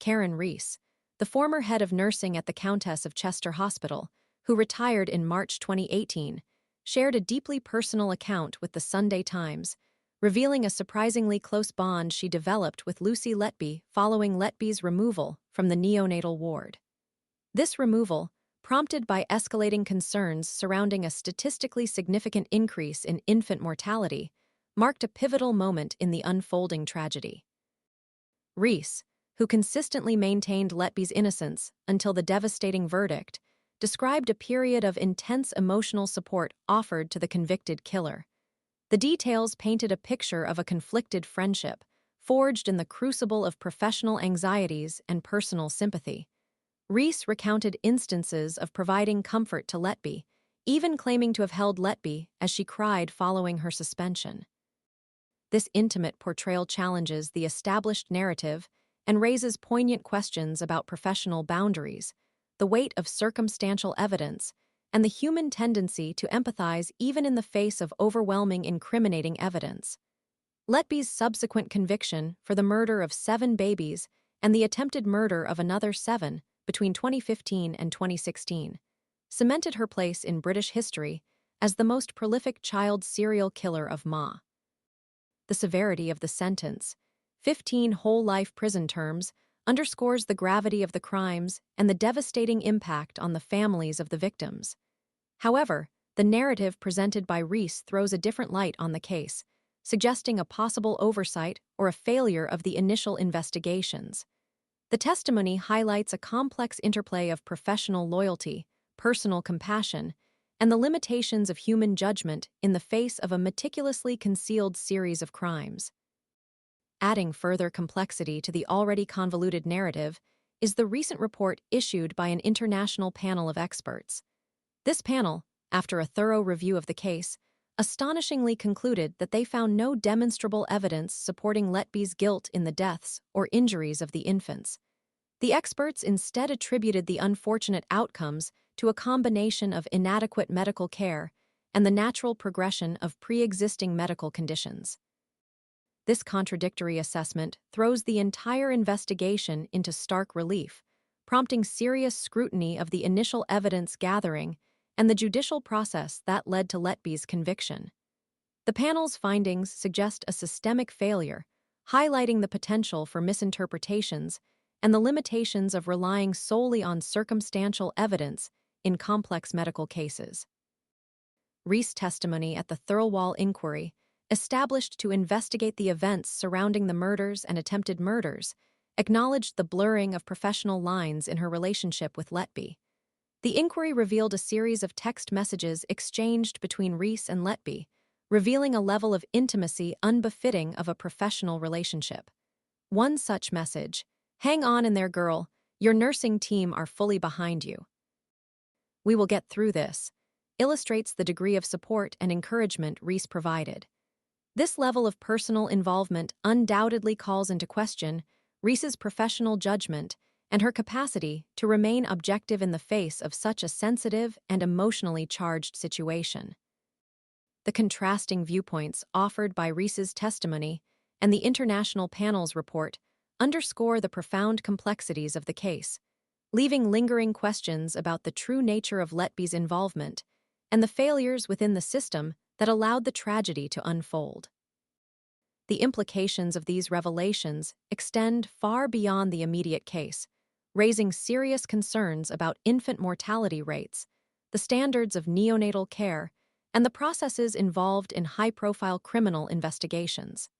Karen Reese, the former head of nursing at the Countess of Chester Hospital, who retired in March 2018, shared a deeply personal account with the Sunday Times, revealing a surprisingly close bond she developed with Lucy Letby following Letby's removal from the neonatal ward. This removal, prompted by escalating concerns surrounding a statistically significant increase in infant mortality, marked a pivotal moment in the unfolding tragedy. Reese, who consistently maintained Letby's innocence until the devastating verdict, described a period of intense emotional support offered to the convicted killer. The details painted a picture of a conflicted friendship, forged in the crucible of professional anxieties and personal sympathy. Reese recounted instances of providing comfort to Letby, even claiming to have held Letby as she cried following her suspension. This intimate portrayal challenges the established narrative and raises poignant questions about professional boundaries, the weight of circumstantial evidence, and the human tendency to empathize even in the face of overwhelming incriminating evidence. Letby's subsequent conviction for the murder of 7 babies and the attempted murder of another 7 between 2015 and 2016 cemented her place in British history as the most prolific child serial killer of Ma. The severity of the sentence, 15 whole-life prison terms, underscores the gravity of the crimes and the devastating impact on the families of the victims. However, the narrative presented by Reese throws a different light on the case, suggesting a possible oversight or a failure of the initial investigations. The testimony highlights a complex interplay of professional loyalty, personal compassion, and the limitations of human judgment in the face of a meticulously concealed series of crimes. Adding further complexity to the already convoluted narrative is the recent report issued by an international panel of experts. This panel, after a thorough review of the case, astonishingly concluded that they found no demonstrable evidence supporting Letby's guilt in the deaths or injuries of the infants. The experts instead attributed the unfortunate outcomes to a combination of inadequate medical care and the natural progression of pre-existing medical conditions. This contradictory assessment throws the entire investigation into stark relief, prompting serious scrutiny of the initial evidence gathering and the judicial process that led to Letby's conviction. The panel's findings suggest a systemic failure, highlighting the potential for misinterpretations and the limitations of relying solely on circumstantial evidence in complex medical cases. Reese's testimony at the Thirlwall inquiry, established to investigate the events surrounding the murders and attempted murders, acknowledged the blurring of professional lines in her relationship with Letby. The inquiry revealed a series of text messages exchanged between Reese and Letby, revealing a level of intimacy unbefitting of a professional relationship. One such message, "Hang on in there, girl. Your nursing team are fully behind you. We will get through this," illustrates the degree of support and encouragement Reese provided. This level of personal involvement undoubtedly calls into question Reese's professional judgment and her capacity to remain objective in the face of such a sensitive and emotionally charged situation. The contrasting viewpoints offered by Reese's testimony and the international panel's report underscore the profound complexities of the case, leaving lingering questions about the true nature of Letby's involvement and the failures within the system that allowed the tragedy to unfold. The implications of these revelations extend far beyond the immediate case, raising serious concerns about infant mortality rates, the standards of neonatal care, and the processes involved in high-profile criminal investigations.